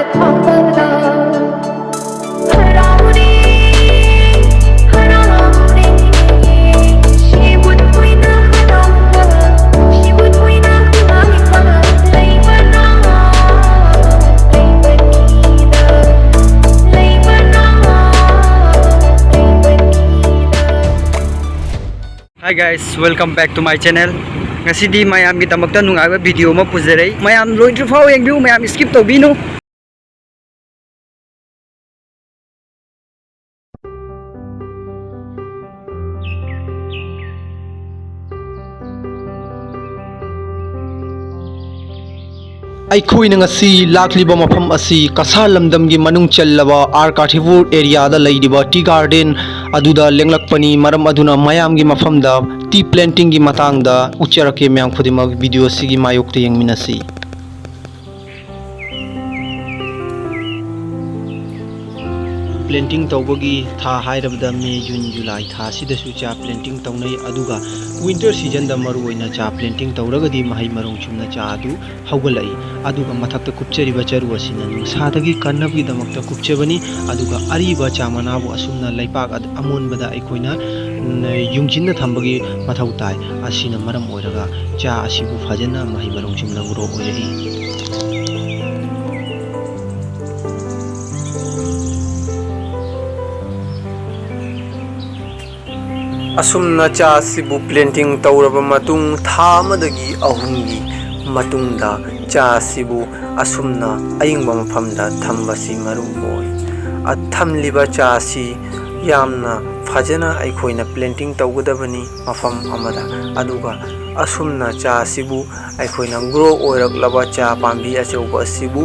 Hi guys, welcome back to my channel. Ngasidi mayam kita magta nungaiba video mo puzerei. Mayam loidru fao yang view mayam skip to bino. ꯑꯩꯈꯣꯏꯅ ꯉꯁꯤ ꯂꯥꯛꯂꯤꯕ ꯃꯐꯝ ꯑꯁꯤ ꯀꯁꯥꯔ ꯂꯝꯗꯝꯒꯤ ꯃꯅꯨꯡ ꯆꯜꯂꯕ R ꯀꯥꯊꯤꯄꯨꯔ ꯑꯦꯔꯤꯌꯥꯗ ꯂꯩꯔꯤꯕ T garden ꯑꯗꯨꯗ ꯂꯦꯡꯂꯛꯄꯅꯤ ꯃꯔꯝ ꯑꯗꯨꯅ ꯃꯌꯥꯝꯒꯤ ꯃꯐꯝꯗ ꯇꯤ ꯄ꯭ꯂꯦꯟꯇꯤꯡꯒꯤ ꯃꯇꯥꯡꯗ ꯎꯠꯆꯔꯛꯀꯦ ꯃꯌꯥꯝ ꯈꯨꯗꯤꯡꯃꯛ ꯚꯤꯗꯤꯑꯣ ꯑꯁꯤꯒꯤ ꯃꯥꯌꯣꯛꯇ ꯌꯦꯡꯃꯤꯟꯅꯁꯤ प्लेंटिंग तौबगी था हाइरबदा मे जून जुलाई था सिदसु चा प्लेंटिंग तौनै अदुगा विंटर सीजन दा मरु ओइना चा प्लेंटिंग तौरगदी महै मरोंग चुमना चा अदु हौगलै अदुगा मथक्ता कुपचरिबा चरु असिना नुसादगी कन्नबगी दमक्ता कुपचबनी अदुगा अरिबा चा मनाबु असुमना लैपाक अमोनबदा अखोइना युंजिनना थंबगी मथौ ताय असिना मरम ओइरगा चा असिबु फजना महै मरोंग चुमना गुरो ओइरही असुमना चा सिबु प्लेंटिंग तौरबा मतुंग था मदगी अहुंगी मतुंगदा चा सिबु असुमना अयिंगबा मफमदा थंबसी मरु ओय अथमलिबा चा सि यामना फजना अखोइना प्लेंटिंग तौगदबनी मफम अमदा अदुगा असुमना चा सिबु अखोइना ग्रो ओइरकलबा चा पांबी अचौबा सिबु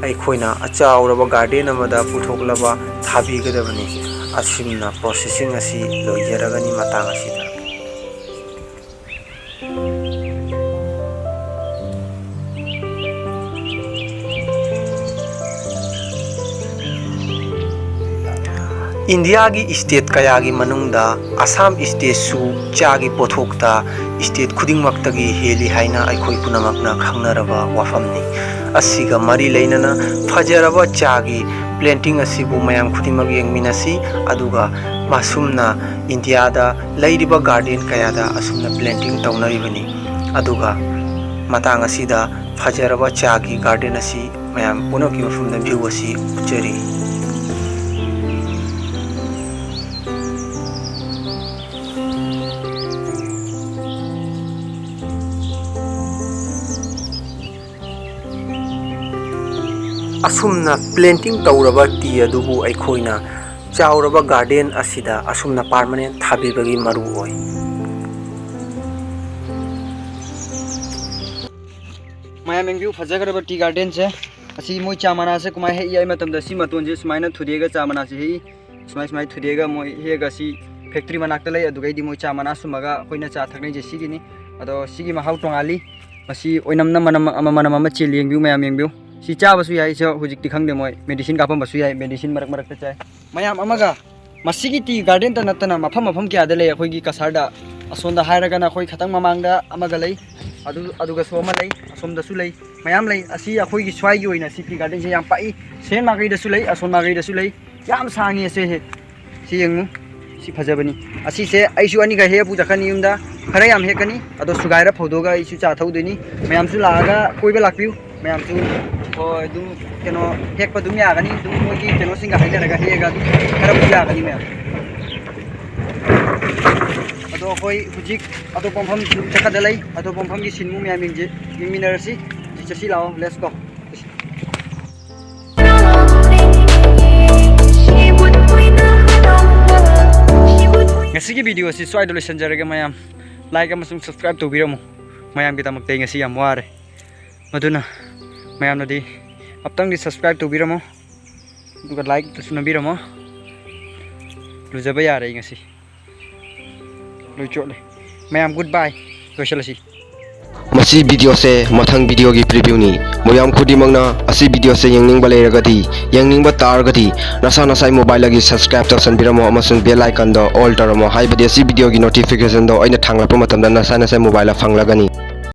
अखोइना अचाउरबा गार्डन अमदा पुथोकलबा थाबीगदबनी असिमना प्रोसेसिंग असी लोइजरगनी मतांग असिदा इंडिया की स्टेट कया की मनुंगदा असम स्टेट सु चागी पोथोकता स्टेट खुदिंगमक्तगी हेली हाइना अखोइ पुनमकना खंगनरबा वाफमनी असिगा मरी लेनना फजरबा चागी प्लेंटिंग असिबु मयाम खुदिमक येंगमिनसी अदुगा मासुमना इंडिया दा लैरिबा गार्डन कयादा असुमना प्लेंटिंग तौनरिबनी अदुगा मतांग असिदा फजरबा चागी गार्डन असि मयाम पुनोकी मफुमदा व्यू असि उचरी असुमना प्लेंटिंग तौरबा टी अदुबु अखोइना चाउरबा गार्डन असिदा असुमना परमानेंट थाबीबगी मरु ओय मायाम एंग्यू फजगरबा टी गार्डन से असी मोय चामना से कुमाय हे याय मतमदा सि मतोन जे सुमाइना थुदेगा चामना से हे सुमाय थुदेगा मोय हेगा सि फैक्ट्री मनाक्ता लै अदुगैदी मोय चामना सुमगा अखोइना चा थकनै जे सिगिनी अदो सिगी महाउ टोंगाली मसी ओइनमना मनम अमा चेल येंग्यू मायाम येंग्यू si चाबसु याय छ हुजिकति खंगदे मोय मेडिसिन कापमबसु याय मेडिसिन मरक मरक चाय मयाम अमगा मसिगी टी गार्डन त नतना मफम क्या दले अखोइगी कसारदा असोंदा हायरगना अखोइ खतंग ममांगदा अमगा लै अदुगा सोमा लै असोमदसु लै मयाम लै असि अखोइगी स्वाइगी ओइना सि टी गार्डन से याम पाई सेन मागैदसु लै असोन मागैदसु लै याम सांगी से हे सि यंगु सि फजबनी असि से आइसु अनि गा हे पुजखनी युमदा खरा याम हेकनी अदो सुगायरा फौदोगा इसु चा थौदनी मयामसु लागा कोइबा लाकपिउ मयामसु होय दु केनो हेकपा दुम यागनी दु मोगी केनो सिंगा हाइलरगा हेगा खरा पुजागनी मयाम अदो होय हुजिक अदो पंफम चखदलै अदो पंफम की सिनमु मयाम मिंजे मिनरसी जिचसी लाओ let's go ngasi video si swai dole sanjaraga mayam like amasung subscribe to biramu mayam kita makte ngasi yam ware maduna mayam nadi aptang di subscribe to biramu duga like to suna biramo lujaba yare ngasi luchole mayam goodbye loisalasi Masih video से मथंग video की preview नी मोयाम खुदी मंगना असी video से यंगनिंग बलेरगदी यंगनिंग तारगदी नसा नसाई mobile लगी subscribe तौसन बिरमो अमसुंग bell icon दो all तरमो हाइबदी असी वीडियो की नोटिफिकेशन दो अइना थांगलाप मतमदा नसा नसाई मोबाइल फंगलगनी